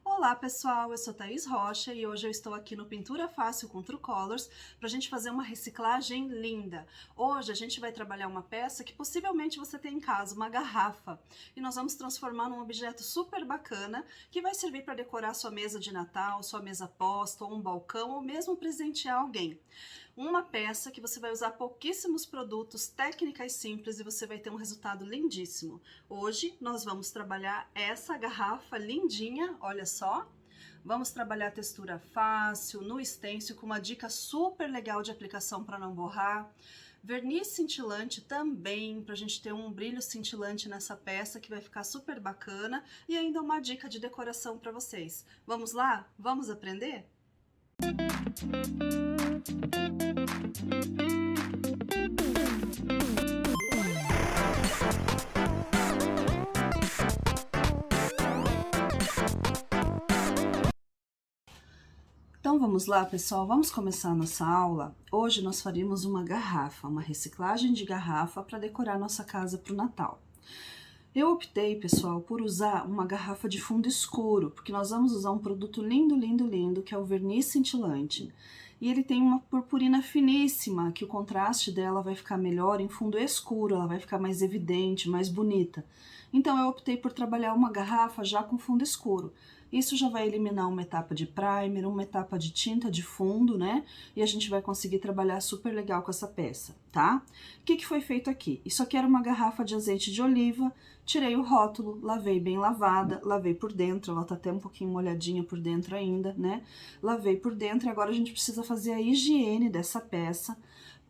Olá pessoal, eu sou Thaís Rocha e hoje eu estou aqui no Pintura Fácil com True Colors para a gente fazer uma reciclagem linda. Hoje a gente vai trabalhar uma peça que possivelmente você tem em casa, uma garrafa, e nós vamos transformar num objeto super bacana que vai servir para decorar sua mesa de Natal, sua mesa posta ou um balcão ou mesmo presentear alguém. Uma peça que você vai usar pouquíssimos produtos, técnicas simples e você vai ter um resultado lindíssimo. Hoje nós vamos trabalhar essa garrafa lindinha, olha só. Vamos trabalhar a textura fácil, no stencil, com uma dica super legal de aplicação para não borrar. Verniz cintilante também, para a gente ter um brilho cintilante nessa peça que vai ficar super bacana. E ainda uma dica de decoração para vocês. Vamos lá? Vamos aprender? Então vamos lá, pessoal, vamos começar a nossa aula. Hoje nós faremos uma garrafa, uma reciclagem de garrafa para decorar nossa casa para o Natal. Eu optei, pessoal, por usar uma garrafa de fundo escuro, porque nós vamos usar um produto lindo, lindo, lindo, que é o verniz cintilante. E ele tem uma purpurina finíssima, que o contraste dela vai ficar melhor em fundo escuro, ela vai ficar mais evidente, mais bonita. Então eu optei por trabalhar uma garrafa já com fundo escuro. Isso já vai eliminar uma etapa de primer, uma etapa de tinta de fundo, né? E a gente vai conseguir trabalhar super legal com essa peça, tá? O que foi feito aqui? Isso aqui era uma garrafa de azeite de oliva, tirei o rótulo, lavei bem lavada, lavei por dentro, ela tá até um pouquinho molhadinha por dentro ainda, né? Lavei por dentro e agora a gente precisa fazer a higiene dessa peça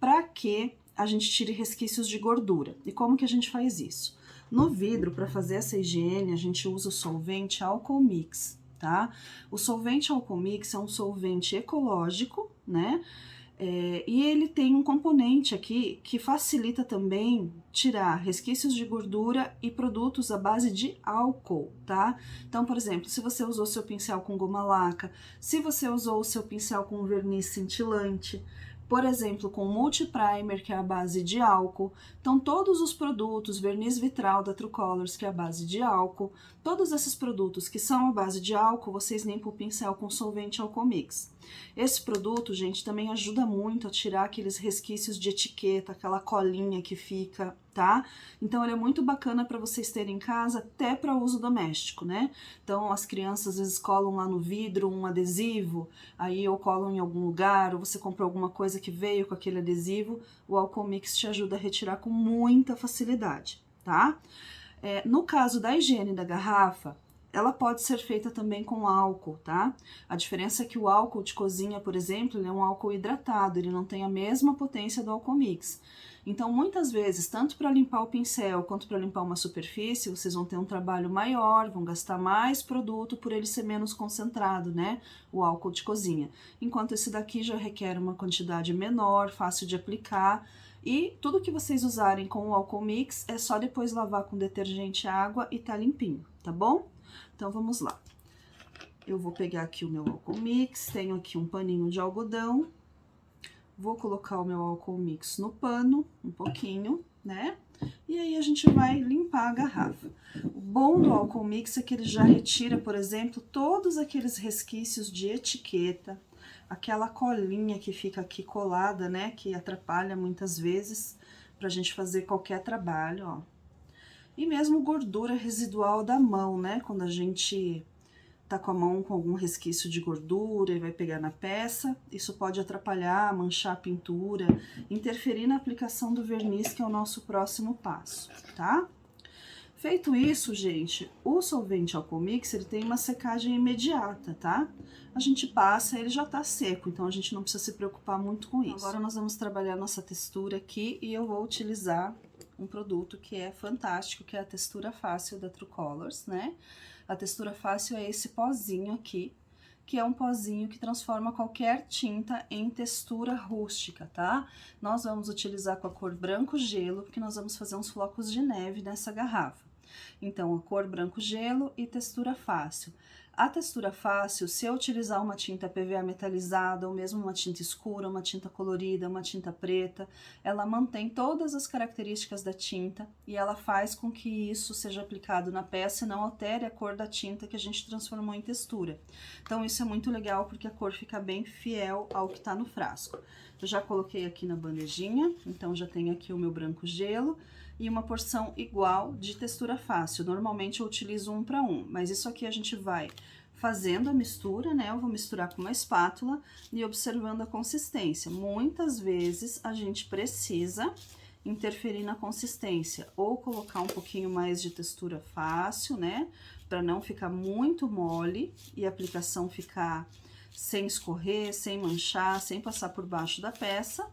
para que a gente tire resquícios de gordura. E como que a gente faz isso? No vidro, para fazer essa higiene, a gente usa o solvente Álcool Mix, tá? O solvente Álcool Mix é um solvente ecológico, né? E ele tem um componente aqui que facilita também tirar resquícios de gordura e produtos à base de álcool, tá? Então, por exemplo, se você usou seu pincel com goma laca, se você usou o seu pincel com verniz cintilante, por exemplo, com multi-primer, que é a base de álcool. Então, todos os produtos, verniz vitral da True Colors, que é a base de álcool, todos esses produtos que são a base de álcool, vocês limpam o pincel com solvente Álcool Mix. Esse produto, gente, também ajuda muito a tirar aqueles resquícios de etiqueta, aquela colinha que fica, tá? Então, ele é muito bacana para vocês terem em casa, até para uso doméstico, né? Então, as crianças às vezes colam lá no vidro um adesivo, aí ou colam em algum lugar, ou você comprou alguma coisa que veio com aquele adesivo, o Álcool Mix te ajuda a retirar com muita facilidade, tá? No caso da higiene da garrafa, ela pode ser feita também com álcool, tá? A diferença é que o álcool de cozinha, por exemplo, ele é um álcool hidratado, ele não tem a mesma potência do Álcool Mix. Então, muitas vezes, tanto para limpar o pincel quanto para limpar uma superfície, vocês vão ter um trabalho maior, vão gastar mais produto por ele ser menos concentrado, né? O álcool de cozinha. Enquanto esse daqui já requer uma quantidade menor, fácil de aplicar. E tudo que vocês usarem com o Álcool Mix é só depois lavar com detergente e água e tá limpinho, tá bom? Então, vamos lá. Eu vou pegar aqui o meu Álcool Mix, tenho aqui um paninho de algodão. Vou colocar o meu Álcool Mix no pano, um pouquinho, né? E aí a gente vai limpar a garrafa. O bom do Álcool Mix é que ele já retira, por exemplo, todos aqueles resquícios de etiqueta, aquela colinha que fica aqui colada, né? Que atrapalha muitas vezes pra gente fazer qualquer trabalho, ó. E mesmo gordura residual da mão, né? Quando a gente tá com a mão com algum resquício de gordura e vai pegar na peça, isso pode atrapalhar, manchar a pintura, interferir na aplicação do verniz, que é o nosso próximo passo, tá? Feito isso, gente, o solvente Álcool Mix, ele tem uma secagem imediata, tá? A gente passa, ele já tá seco, então a gente não precisa se preocupar muito com isso. Agora nós vamos trabalhar nossa textura aqui e eu vou utilizar um produto que é fantástico, que é a textura fácil da True Colors, né? A textura fácil é esse pozinho aqui, que é um pozinho que transforma qualquer tinta em textura rústica, tá? Nós vamos utilizar com a cor branco gelo, porque nós vamos fazer uns flocos de neve nessa garrafa. Então, a cor branco gelo e textura fácil. A textura fácil, se eu utilizar uma tinta PVA metalizada, ou mesmo uma tinta escura, uma tinta colorida, uma tinta preta, ela mantém todas as características da tinta e ela faz com que isso seja aplicado na peça e não altere a cor da tinta que a gente transformou em textura. Então isso é muito legal porque a cor fica bem fiel ao que está no frasco. Eu já coloquei aqui na bandejinha, então já tenho aqui o meu branco gelo e uma porção igual de textura fácil. Normalmente eu utilizo 1 para 1, mas isso aqui a gente vai fazendo a mistura, né? Eu vou misturar com uma espátula e observando a consistência. Muitas vezes a gente precisa interferir na consistência, ou colocar um pouquinho mais de textura fácil, né? Para não ficar muito mole e a aplicação ficar sem escorrer, sem manchar, sem passar por baixo da peça.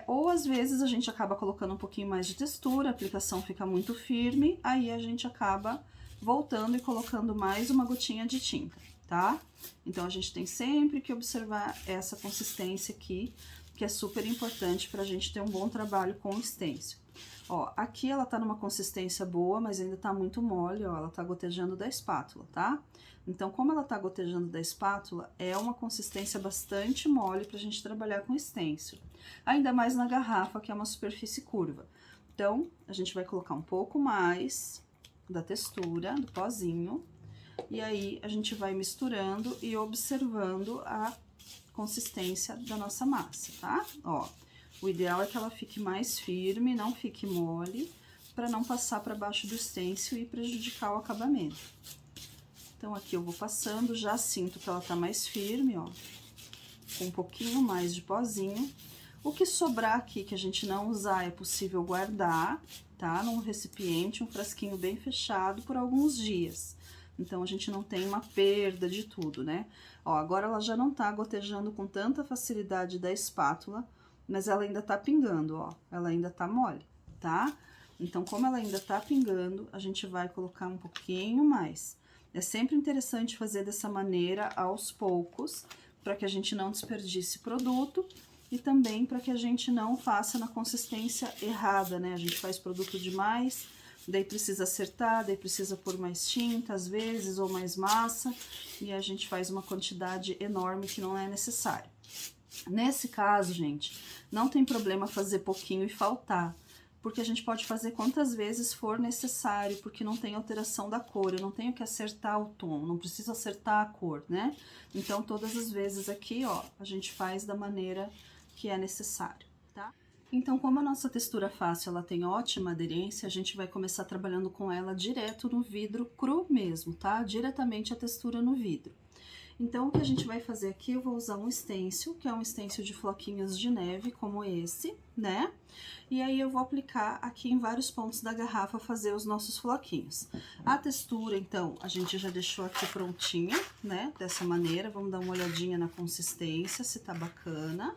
Ou às vezes a gente acaba colocando um pouquinho mais de textura, a aplicação fica muito firme, aí a gente acaba voltando e colocando mais uma gotinha de tinta, tá? Então a gente tem sempre que observar essa consistência aqui, que é super importante pra gente ter um bom trabalho com o stencil. Ó, aqui ela tá numa consistência boa, mas ainda tá muito mole, ó, ela tá gotejando da espátula, tá? Então, como ela tá gotejando da espátula, é uma consistência bastante mole pra gente trabalhar com stencil. Ainda mais na garrafa, que é uma superfície curva. Então, a gente vai colocar um pouco mais da textura, do pozinho, e aí a gente vai misturando e observando a consistência da nossa massa, tá? Ó, o ideal é que ela fique mais firme, não fique mole, para não passar para baixo do stencil e prejudicar o acabamento. Então, aqui eu vou passando, já sinto que ela tá mais firme, ó, com um pouquinho mais de pozinho. O que sobrar aqui, que a gente não usar, é possível guardar, tá? Num recipiente, um frasquinho bem fechado por alguns dias. Então, a gente não tem uma perda de tudo, né? Ó, agora ela já não tá gotejando com tanta facilidade da espátula, mas ela ainda tá pingando, ó. Ela ainda tá mole, tá? Então, como ela ainda tá pingando, a gente vai colocar um pouquinho mais. É sempre interessante fazer dessa maneira, aos poucos, para que a gente não desperdice produto e também para que a gente não faça na consistência errada, né? A gente faz produto demais, daí precisa acertar, daí precisa pôr mais tinta, às vezes, ou mais massa, e a gente faz uma quantidade enorme que não é necessária. Nesse caso, gente, não tem problema fazer pouquinho e faltar, porque a gente pode fazer quantas vezes for necessário, porque não tem alteração da cor, eu não tenho que acertar o tom, não preciso acertar a cor, né? Então, todas as vezes aqui, ó, a gente faz da maneira que é necessário, tá? Então, como a nossa textura fácil, ela tem ótima aderência, a gente vai começar trabalhando com ela direto no vidro cru mesmo, tá? Diretamente a textura no vidro. Então, o que a gente vai fazer aqui, eu vou usar um stencil, que é um stencil de floquinhos de neve, como esse, né? E aí, eu vou aplicar aqui em vários pontos da garrafa, fazer os nossos floquinhos. A textura, então, a gente já deixou aqui prontinha, né? Dessa maneira, vamos dar uma olhadinha na consistência, se tá bacana.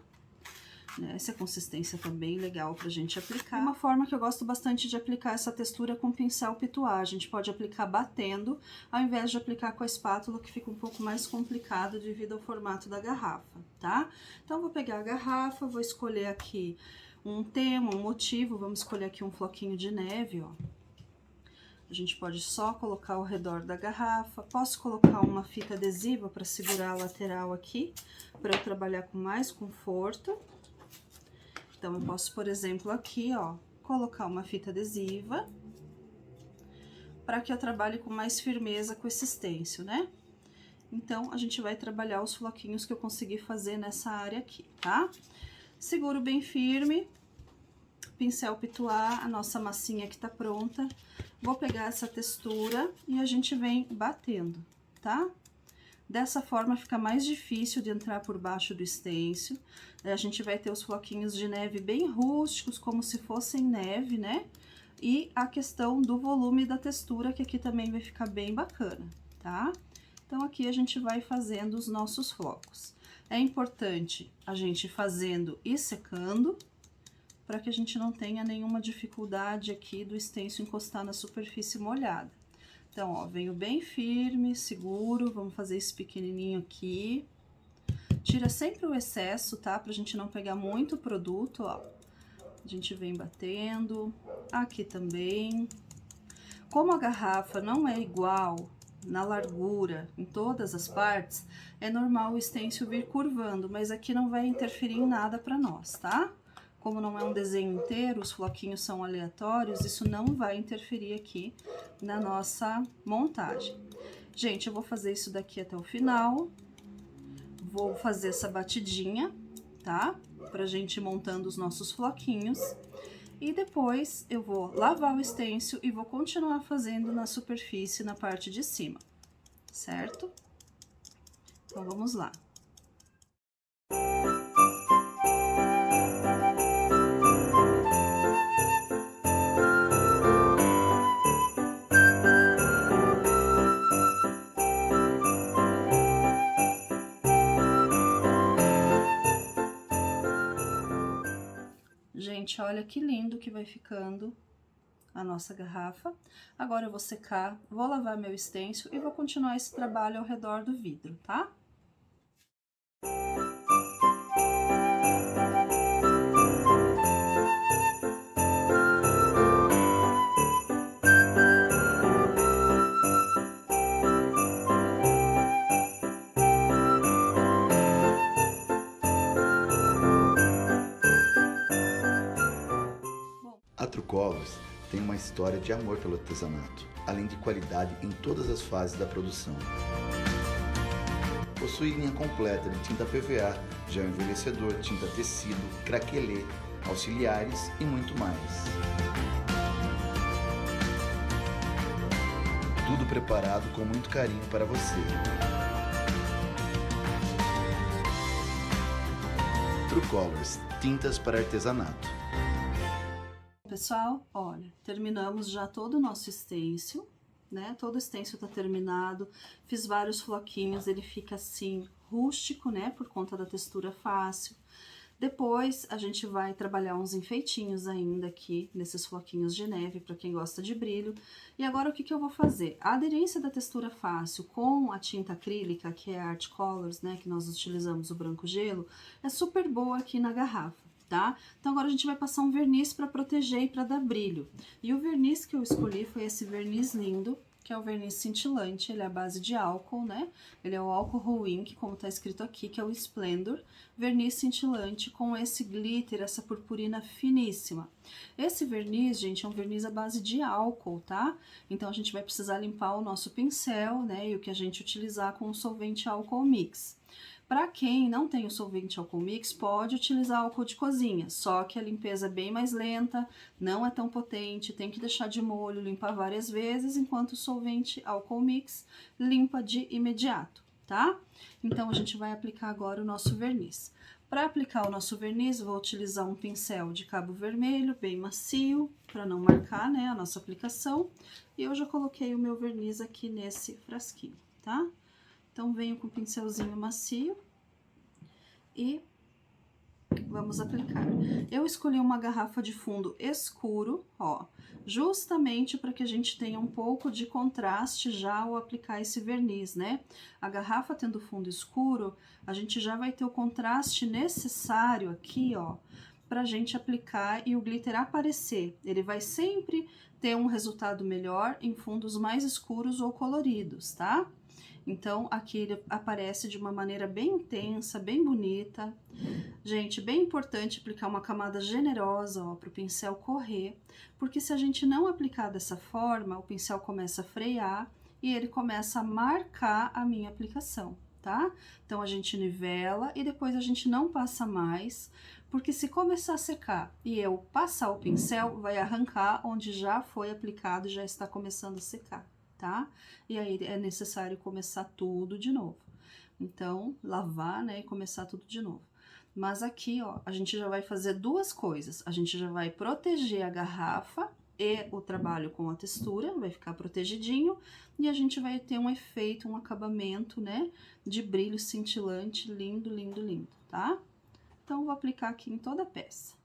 Essa consistência tá bem legal pra gente aplicar. Uma forma que eu gosto bastante de aplicar essa textura é com pincel pituá. A gente pode aplicar batendo, ao invés de aplicar com a espátula, que fica um pouco mais complicado devido ao formato da garrafa, tá? Então, vou pegar a garrafa, vou escolher aqui um tema, um motivo, vamos escolher aqui um floquinho de neve, ó. A gente pode só colocar ao redor da garrafa, posso colocar uma fita adesiva para segurar a lateral aqui, para eu trabalhar com mais conforto. Então, eu posso, por exemplo, aqui, ó, colocar uma fita adesiva para que eu trabalhe com mais firmeza com esse stencil, né? Então, a gente vai trabalhar os floquinhos que eu consegui fazer nessa área aqui, tá? Seguro bem firme, pincel pituá, a nossa massinha que tá pronta. Vou pegar essa textura e a gente vem batendo, tá? Dessa forma fica mais difícil de entrar por baixo do stencil. A gente vai ter os floquinhos de neve bem rústicos, como se fossem neve, né? E a questão do volume da textura, que aqui também vai ficar bem bacana, tá? Então, aqui a gente vai fazendo os nossos flocos. É importante a gente ir fazendo e secando, para que a gente não tenha nenhuma dificuldade aqui do stencil encostar na superfície molhada. Então, ó, venho bem firme, seguro, vamos fazer esse pequenininho aqui. Tira sempre o excesso, tá? Pra gente não pegar muito produto, ó. A gente vem batendo, aqui também. Como a garrafa não é igual na largura, em todas as partes, é normal o estêncil vir curvando, mas aqui não vai interferir em nada para nós, tá? Como não é um desenho inteiro, os floquinhos são aleatórios, isso não vai interferir aqui na nossa montagem. Gente, eu vou fazer isso daqui até o final. Vou fazer essa batidinha, tá? Pra gente ir montando os nossos floquinhos. E depois eu vou lavar o estêncil e vou continuar fazendo na superfície, na parte de cima, certo? Então, vamos lá. Gente, olha que lindo que vai ficando a nossa garrafa. Agora eu vou secar, vou lavar meu estêncil e vou continuar esse trabalho ao redor do vidro, tá? A True Colors tem uma história de amor pelo artesanato, além de qualidade em todas as fases da produção. Possui linha completa de tinta PVA, gel envelhecedor, tinta tecido, craquelê, auxiliares e muito mais. Tudo preparado com muito carinho para você. True Colors, tintas para artesanato. Pessoal, olha, terminamos já todo o nosso estêncil, né? Todo o estêncil tá terminado, fiz vários floquinhos, ele fica assim, rústico, né? Por conta da textura fácil. Depois, a gente vai trabalhar uns enfeitinhos ainda aqui, nesses floquinhos de neve, para quem gosta de brilho. E agora, o que que eu vou fazer? A aderência da textura fácil com a tinta acrílica, que é a Art Colors, né? Que nós utilizamos o branco gelo, é super boa aqui na garrafa. Tá? Então agora a gente vai passar um verniz para proteger e para dar brilho. E o verniz que eu escolhi foi esse verniz lindo, que é o verniz cintilante, ele é a base de álcool, né? Ele é o Alcohol Ink, como tá escrito aqui, que é o Splendor, verniz cintilante com esse glitter, essa purpurina finíssima. Esse verniz, gente, é um verniz à base de álcool, tá? Então a gente vai precisar limpar o nosso pincel, né? E o que a gente utilizar com o solvente álcool mix. Para quem não tem o solvente álcool mix, pode utilizar álcool de cozinha, só que a limpeza é bem mais lenta, não é tão potente, tem que deixar de molho, limpar várias vezes, enquanto o solvente álcool mix limpa de imediato, tá? Então, a gente vai aplicar agora o nosso verniz. Para aplicar o nosso verniz, vou utilizar um pincel de cabo vermelho, bem macio, para não marcar, né, a nossa aplicação. E eu já coloquei o meu verniz aqui nesse frasquinho, tá? Então, venho com o pincelzinho macio e vamos aplicar. Eu escolhi uma garrafa de fundo escuro, ó, justamente para que a gente tenha um pouco de contraste já ao aplicar esse verniz, né? A garrafa tendo fundo escuro, a gente já vai ter o contraste necessário aqui, ó, pra gente aplicar e o glitter aparecer. Ele vai sempre ter um resultado melhor em fundos mais escuros ou coloridos, tá? Então, aqui ele aparece de uma maneira bem intensa, bem bonita. Gente, bem importante aplicar uma camada generosa, ó, para o pincel correr, porque se a gente não aplicar dessa forma, o pincel começa a frear e ele começa a marcar a minha aplicação, tá? Então, a gente nivela e depois a gente não passa mais, porque se começar a secar e eu passar o pincel, vai arrancar onde já foi aplicado e já está começando a secar. Tá? E aí é necessário começar tudo de novo. Então, lavar, né, e começar tudo de novo. Mas aqui, ó, a gente já vai fazer duas coisas. A gente já vai proteger a garrafa e o trabalho com a textura, vai ficar protegidinho. E a gente vai ter um efeito, um acabamento, né, de brilho cintilante, lindo, lindo, lindo, tá? Então, vou aplicar aqui em toda a peça.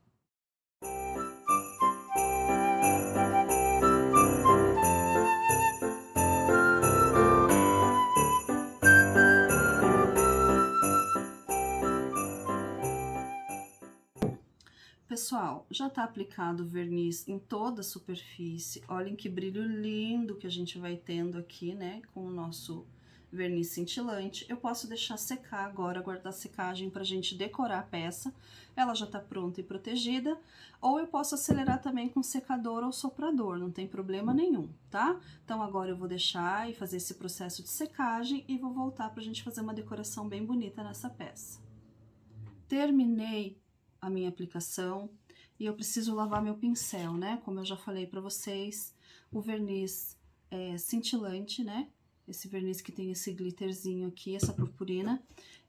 pessoal, já tá aplicado o verniz em toda a superfície. Olhem que brilho lindo que a gente vai tendo aqui, né, com o nosso verniz cintilante. Eu posso deixar secar agora, guardar secagem pra gente decorar a peça. Ela já tá pronta e protegida. Ou eu posso acelerar também com secador ou soprador, não tem problema nenhum, tá? Então agora eu vou deixar e fazer esse processo de secagem e vou voltar pra gente fazer uma decoração bem bonita nessa peça. Terminei a minha aplicação e eu preciso lavar meu pincel, né? Como eu já falei pra vocês, o verniz é cintilante, né? Esse verniz que tem esse glitterzinho aqui, essa purpurina,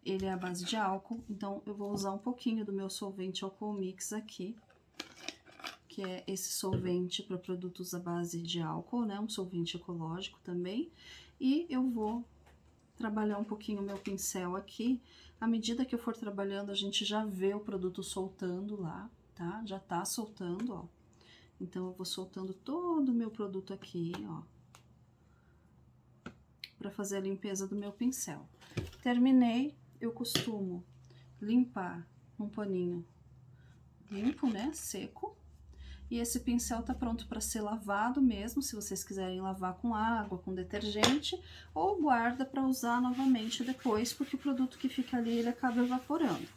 ele é à base de álcool, então eu vou usar um pouquinho do meu solvente Alcohol Mix aqui, que é esse solvente para produtos à base de álcool, né? Um solvente ecológico também, e eu vou trabalhar um pouquinho o meu pincel aqui. À medida que eu for trabalhando, a gente já vê o produto soltando lá, tá? Já tá soltando, ó. Então, eu vou soltando todo o meu produto aqui, ó, para fazer a limpeza do meu pincel. Terminei, eu costumo limpar um paninho limpo, né, seco. E esse pincel tá pronto para ser lavado mesmo, se vocês quiserem lavar com água, com detergente, ou guarda para usar novamente depois, porque o produto que fica ali, ele acaba evaporando.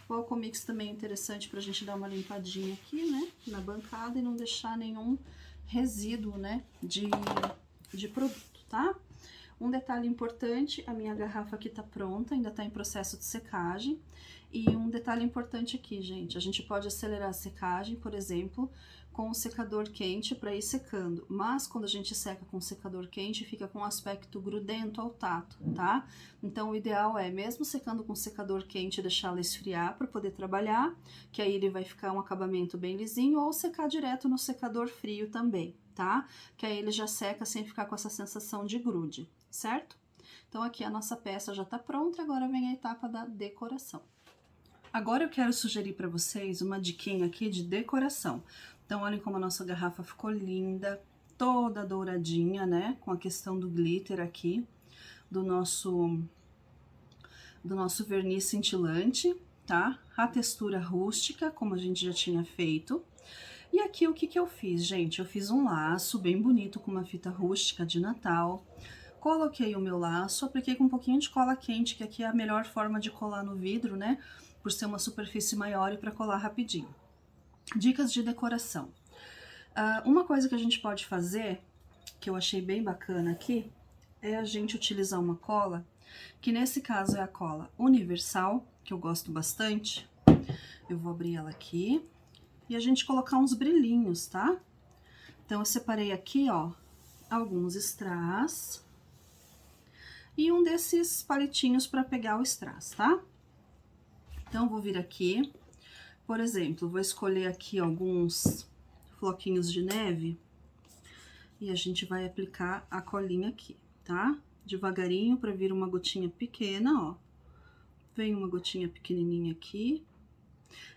O Alcohol Mix também é interessante pra gente dar uma limpadinha aqui, né, na bancada e não deixar nenhum resíduo, né, de produto, tá? Um detalhe importante, a minha garrafa aqui tá pronta, ainda tá em processo de secagem. E um detalhe importante aqui, gente, a gente pode acelerar a secagem, por exemplo, com o secador quente para ir secando. Mas quando a gente seca com o secador quente, fica com um aspecto grudento ao tato, tá? Então o ideal é, mesmo secando com o secador quente, deixá-la esfriar para poder trabalhar, que aí ele vai ficar um acabamento bem lisinho, ou secar direto no secador frio também, tá? Que aí ele já seca sem ficar com essa sensação de grude, certo? Então aqui a nossa peça já tá pronta, agora vem a etapa da decoração. Agora eu quero sugerir para vocês uma diquinha aqui de decoração. Então olhem como a nossa garrafa ficou linda, toda douradinha, né? Com a questão do glitter aqui, do nosso verniz cintilante, tá? A textura rústica, como a gente já tinha feito. E aqui o que que eu fiz, gente? Eu fiz um laço bem bonito com uma fita rústica de Natal. Coloquei o meu laço, apliquei com um pouquinho de cola quente, que aqui é a melhor forma de colar no vidro, né? Por ser uma superfície maior e para colar rapidinho. Dicas de decoração. Uma coisa que a gente pode fazer, que eu achei bem bacana aqui, é a gente utilizar uma cola, que nesse caso é a cola universal, que eu gosto bastante. Eu vou abrir ela aqui e a gente colocar uns brilhinhos, tá? Então eu separei aqui, ó, alguns strass e um desses palitinhos para pegar o strass, tá? Então, vou vir aqui, por exemplo, vou escolher aqui alguns floquinhos de neve e a gente vai aplicar a colinha aqui, tá? Devagarinho para vir uma gotinha pequena, ó. Vem uma gotinha pequenininha aqui.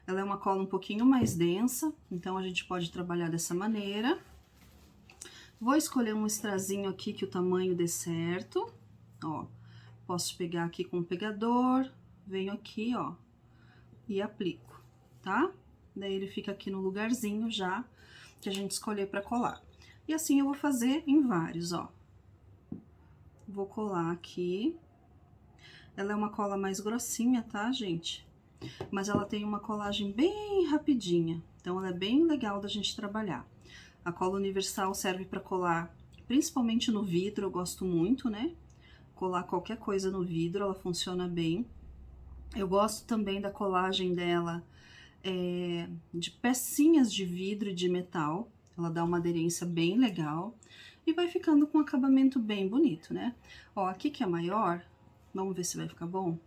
Ela é uma cola um pouquinho mais densa, então a gente pode trabalhar dessa maneira. Vou escolher um strazinho aqui que o tamanho dê certo, ó. Posso pegar aqui com o pegador, venho aqui, ó, e aplico, tá? Daí ele fica aqui no lugarzinho já que a gente escolher para colar. E assim eu vou fazer em vários, ó. Vou colar aqui. Ela é uma cola mais grossinha, tá, gente? Mas ela tem uma colagem bem rapidinha, então ela é bem legal da gente trabalhar. A cola universal serve para colar, principalmente no vidro, eu gosto muito, né? Colar qualquer coisa no vidro, ela funciona bem. Eu gosto também da colagem dela de pecinhas de vidro e de metal. Ela dá uma aderência bem legal e vai ficando com um acabamento bem bonito, né? Ó, aqui que é maior, vamos ver se vai ficar bom.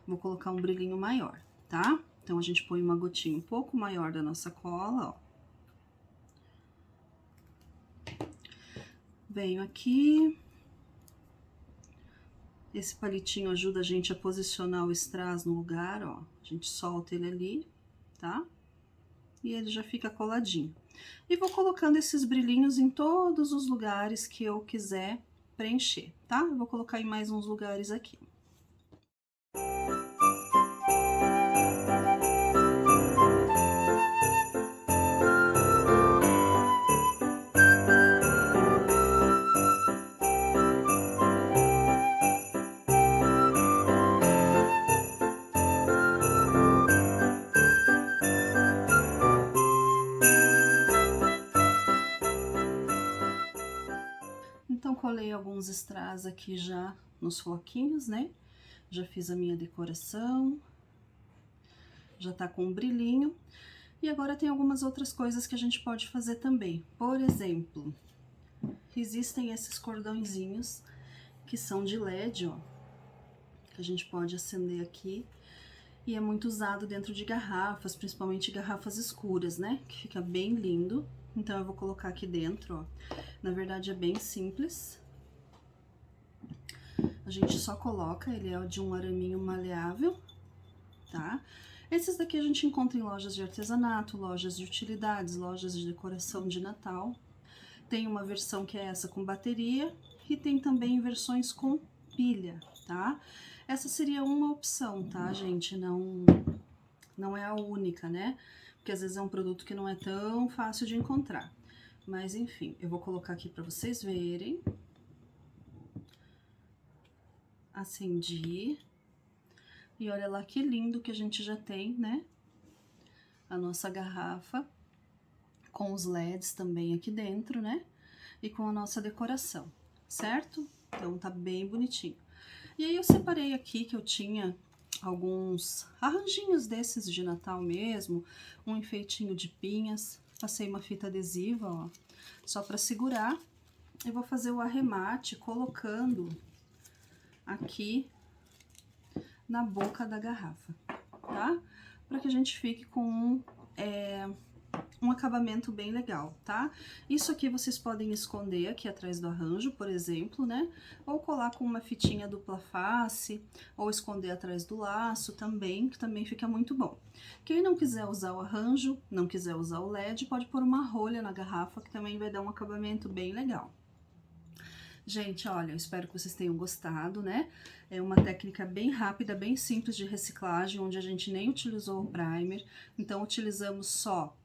Vou colocar um brilhinho maior, tá? Então, a gente põe uma gotinha um pouco maior da nossa cola, ó. Venho aqui. Esse palitinho ajuda a gente a posicionar o strass no lugar, ó. A gente solta ele ali, tá? E ele já fica coladinho. E vou colocando esses brilhinhos em todos os lugares que eu quiser preencher, tá? Eu vou colocar em mais uns lugares aqui. casa aqui já nos floquinhos, né? Já fiz a minha decoração, já tá com um brilhinho. E agora tem algumas outras coisas que a gente pode fazer também. Por exemplo, existem esses cordõezinhos que são de LED, ó, que a gente pode acender aqui. E é muito usado dentro de garrafas, principalmente garrafas escuras, né? Que fica bem lindo. Então eu vou colocar aqui dentro, ó. Na verdade é bem simples. A gente só coloca, ele é de um araminho maleável, tá? Esses daqui a gente encontra em lojas de artesanato, lojas de utilidades, lojas de decoração de Natal. Tem uma versão que é essa com bateria e tem também versões com pilha, tá? Essa seria uma opção, tá, gente? Não é a única, né? Porque às vezes é um produto que não é tão fácil de encontrar. Mas enfim, eu vou colocar aqui para vocês verem. Acendi. E olha lá que lindo que a gente já tem, né? A nossa garrafa com os LEDs também aqui dentro, né? E com a nossa decoração, certo? Então tá bem bonitinho. E aí eu separei aqui que eu tinha alguns arranjinhos desses de Natal mesmo, um enfeitinho de pinhas, passei uma fita adesiva, ó, só para segurar. Eu vou fazer o arremate colocando aqui na boca da garrafa, tá? Para que a gente fique com um acabamento bem legal, tá? Isso aqui vocês podem esconder aqui atrás do arranjo, por exemplo, né? Ou colar com uma fitinha dupla face, ou esconder atrás do laço também, que também fica muito bom. Quem não quiser usar o arranjo, não quiser usar o LED, pode pôr uma rolha na garrafa, que também vai dar um acabamento bem legal. Gente, olha, eu espero que vocês tenham gostado, né? É uma técnica bem rápida, bem simples de reciclagem, onde a gente nem utilizou o primer. Então, utilizamos só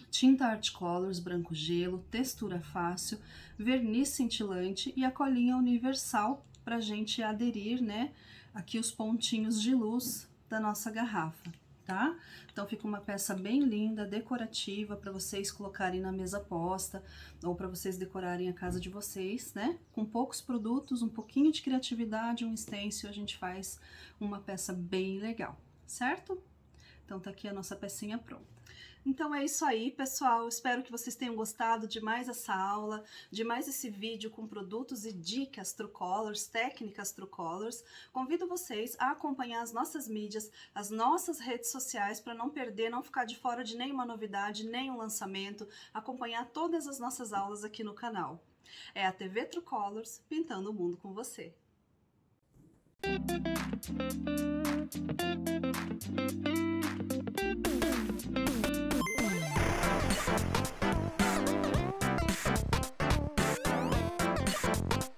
tinta Art Colors, branco gelo, textura fácil, verniz cintilante e a colinha universal pra gente aderir, né? Aqui os pontinhos de luz da nossa garrafa, tá? Então fica uma peça bem linda, decorativa, para vocês colocarem na mesa posta ou para vocês decorarem a casa de vocês, né? Com poucos produtos, um pouquinho de criatividade, um stencil, a gente faz uma peça bem legal, certo? Então tá aqui a nossa pecinha pronta. Então é isso aí, pessoal. Espero que vocês tenham gostado de mais essa aula, de mais esse vídeo com produtos e dicas True Colors, técnicas True Colors. Convido vocês a acompanhar as nossas mídias, as nossas redes sociais, para não perder, não ficar de fora de nenhuma novidade, nenhum lançamento, acompanhar todas as nossas aulas aqui no canal. É a TV True Colors, pintando o mundo com você.